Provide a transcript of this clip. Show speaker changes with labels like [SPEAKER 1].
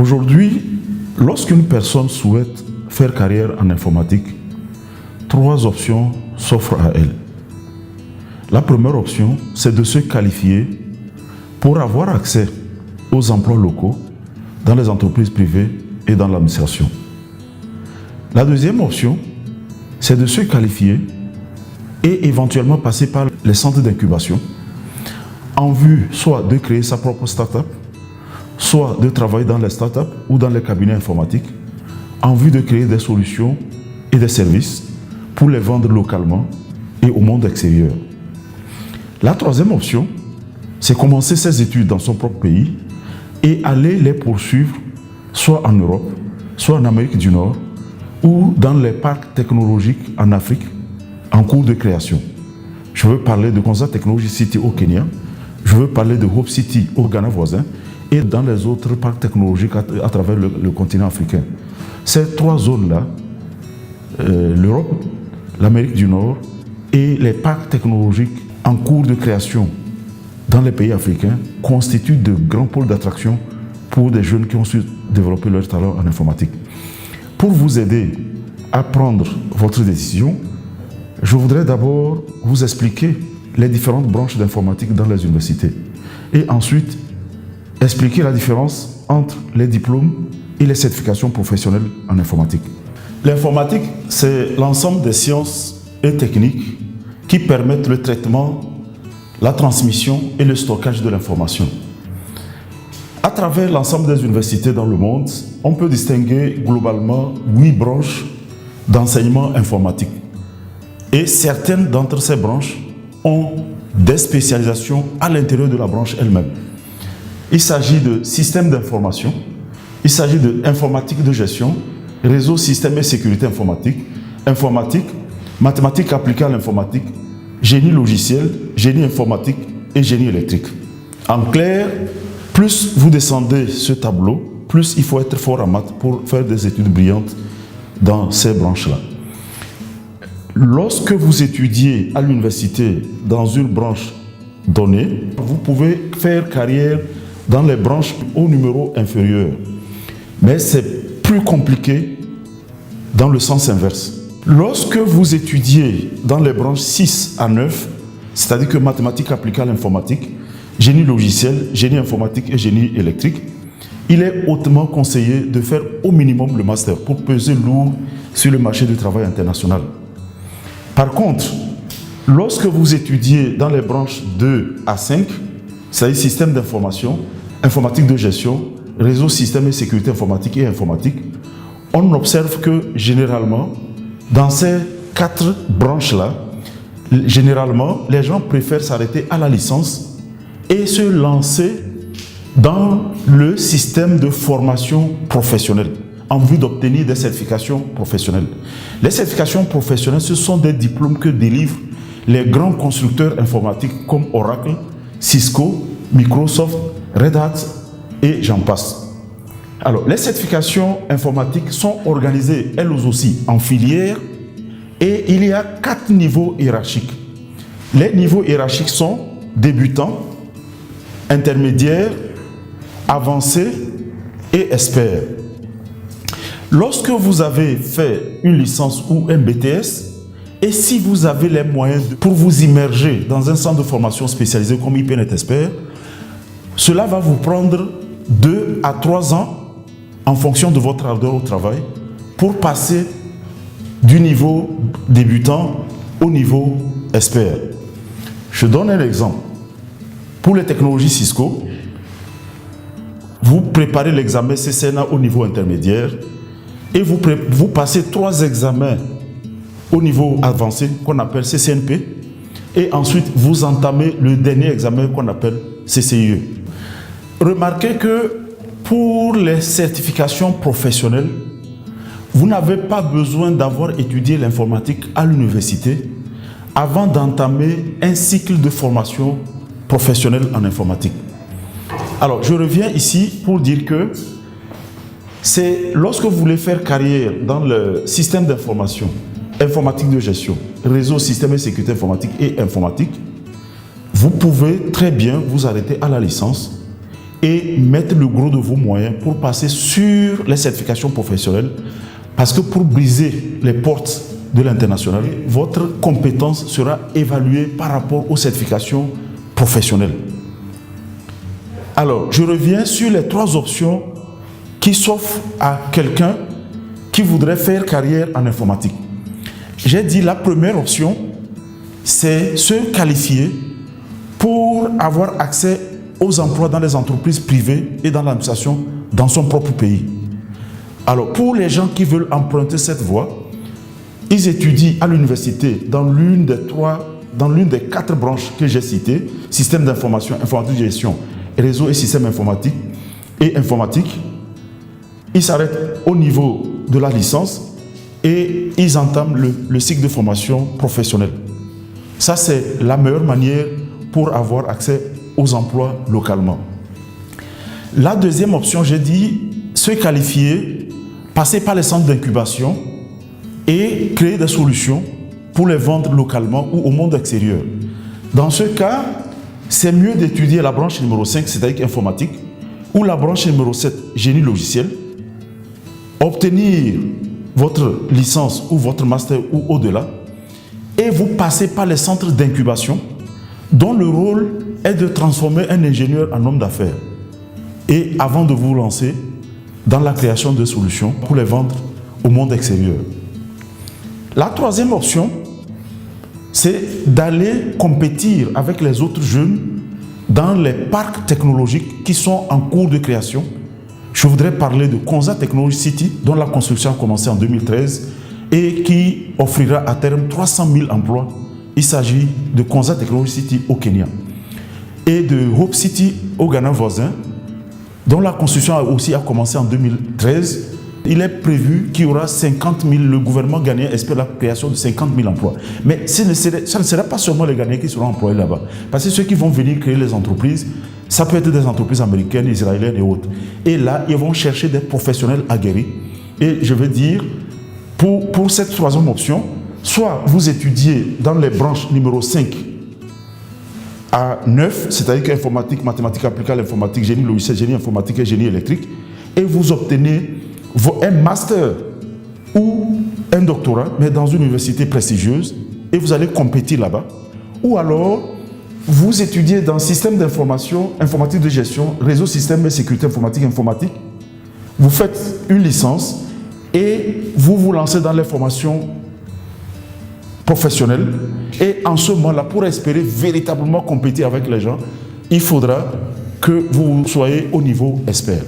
[SPEAKER 1] Aujourd'hui, lorsqu'une personne souhaite faire carrière en informatique, 3 options s'offrent à elle. La première option, c'est de se qualifier pour avoir accès aux emplois locaux dans les entreprises privées et dans l'administration. La deuxième option, c'est de se qualifier et éventuellement passer par les centres d'incubation en vue soit de créer sa propre start-up, soit de travailler dans les start-up ou dans les cabinets informatiques en vue de créer des solutions et des services pour les vendre localement et au monde extérieur. La troisième option, c'est commencer ses études dans son propre pays et aller les poursuivre soit en Europe, soit en Amérique du Nord ou dans les parcs technologiques en Afrique en cours de création. Je veux parler de Konza Technology City au Kenya, je veux parler de Hope City au Ghana voisin et dans les autres parcs technologiques à travers le continent africain. Ces 3 zones-là, l'Europe, l'Amérique du Nord et les parcs technologiques en cours de création dans les pays africains constituent de grands pôles d'attraction pour des jeunes qui ont su développer leur talent en informatique. Pour vous aider à prendre votre décision, je voudrais d'abord vous expliquer les différentes branches d'informatique dans les universités et ensuite expliquer la différence entre les diplômes et les certifications professionnelles en informatique. L'informatique, c'est l'ensemble des sciences et techniques qui permettent le traitement, la transmission et le stockage de l'information. À travers l'ensemble des universités dans le monde, on peut distinguer globalement 8 branches d'enseignement informatique. Et certaines d'entre ces branches ont des spécialisations à l'intérieur de la branche elle-même. Il s'agit de systèmes d'information, il s'agit d'informatique de gestion, réseau, système et sécurité informatique, informatique, mathématiques appliquées à l'informatique, génie logiciel, génie informatique et génie électrique. En clair, plus vous descendez ce tableau, plus il faut être fort en maths pour faire des études brillantes dans ces branches-là. Lorsque vous étudiez à l'université dans une branche donnée, vous pouvez faire carrière dans les branches au numéro inférieur. Mais c'est plus compliqué dans le sens inverse. Lorsque vous étudiez dans les branches 6 à 9, c'est-à-dire que mathématiques appliquées à l'informatique, génie logiciel, génie informatique et génie électrique, il est hautement conseillé de faire au minimum le master pour peser lourd sur le marché du travail international. Par contre, lorsque vous étudiez dans les branches 2 à 5, c'est-à-dire système d'information, informatique de gestion, réseau, système et sécurité informatique et informatique, on observe que généralement, dans ces 4 branches-là, généralement, les gens préfèrent s'arrêter à la licence et se lancer dans le système de formation professionnelle en vue d'obtenir des certifications professionnelles. Les certifications professionnelles, ce sont des diplômes que délivrent les grands constructeurs informatiques comme Oracle, Cisco, Microsoft, Red Hat et j'en passe. Alors, les certifications informatiques sont organisées, elles aussi, en filières et il y a 4 niveaux hiérarchiques. Les niveaux hiérarchiques sont débutants, intermédiaires, avancés et experts. Lorsque vous avez fait une licence ou un BTS, et si vous avez les moyens pour vous immerger dans un centre de formation spécialisé comme IPNet Expert, cela va vous prendre 2 à 3 ans en fonction de votre ardeur au travail pour passer du niveau débutant au niveau expert. Je donne un exemple. Pour les technologies Cisco, vous préparez l'examen CCNA au niveau intermédiaire et vous passez 3 examens au niveau avancé qu'on appelle CCNP et ensuite vous entamez le dernier examen qu'on appelle CCIE. Remarquez que pour les certifications professionnelles, vous n'avez pas besoin d'avoir étudié l'informatique à l'université avant d'entamer un cycle de formation professionnelle en informatique. Alors, je reviens ici pour dire que c'est lorsque vous voulez faire carrière dans le système d'information, informatique de gestion, réseau, système et sécurité informatique et informatique, vous pouvez très bien vous arrêter à la licence et mettre le gros de vos moyens pour passer sur les certifications professionnelles, parce que pour briser les portes de l'international, votre compétence sera évaluée par rapport aux certifications professionnelles. Alors, je reviens sur les 3 options qui s'offrent à quelqu'un qui voudrait faire carrière en informatique. J'ai dit la première option, c'est se qualifier pour avoir accès aux emplois dans les entreprises privées et dans l'administration dans son propre pays. Alors, pour les gens qui veulent emprunter cette voie, ils étudient à l'université dans l'une des 4 branches que j'ai citées, système d'information, informatique de gestion, réseau et système informatique et informatique. Ils s'arrêtent au niveau de la licence et ils entament le cycle de formation professionnelle. Ça, c'est la meilleure manière pour avoir accès aux emplois localement. La deuxième option, j'ai dit, se qualifier, passer par les centres d'incubation et créer des solutions pour les vendre localement ou au monde extérieur. Dans ce cas, c'est mieux d'étudier la branche numéro 5, c'est-à-dire informatique, ou la branche numéro 7, génie logiciel, obtenir votre licence ou votre master ou au-delà, et vous passez par les centres d'incubation, dont le rôle est de transformer un ingénieur en homme d'affaires. Et avant de vous lancer dans la création de solutions pour les vendre au monde extérieur. La troisième option, c'est d'aller compétir avec les autres jeunes dans les parcs technologiques qui sont en cours de création. Je voudrais parler de Konza Technology City, dont la construction a commencé en 2013 et qui offrira à terme 300 000 emplois. Il s'agit de Konza Technology City au Kenya et de Hope City au Ghana voisin, dont la construction a commencé en 2013. Il est prévu qu'il y aura 50 000, le gouvernement ghanéen espère la création de 50 000 emplois. Mais ça ne sera pas seulement les Ghanéens qui seront employés là-bas. Parce que ceux qui vont venir créer les entreprises, ça peut être des entreprises américaines, israéliennes et autres. Et là, ils vont chercher des professionnels aguerris. Et je veux dire, pour cette troisième option, soit vous étudiez dans les branches numéro 5 à 9, c'est-à-dire informatique, mathématiques appliquées à l'informatique, génie logiciel, génie informatique et génie électrique, et vous obtenez un master ou un doctorat, mais dans une université prestigieuse, et vous allez compétir là-bas. Ou alors, vous étudiez dans système d'information, informatique de gestion, réseau, système et sécurité informatique, vous faites une licence et vous vous lancez dans les formations professionnelles. Et en ce moment-là, pour espérer véritablement compétir avec les gens, il faudra que vous soyez au niveau expert.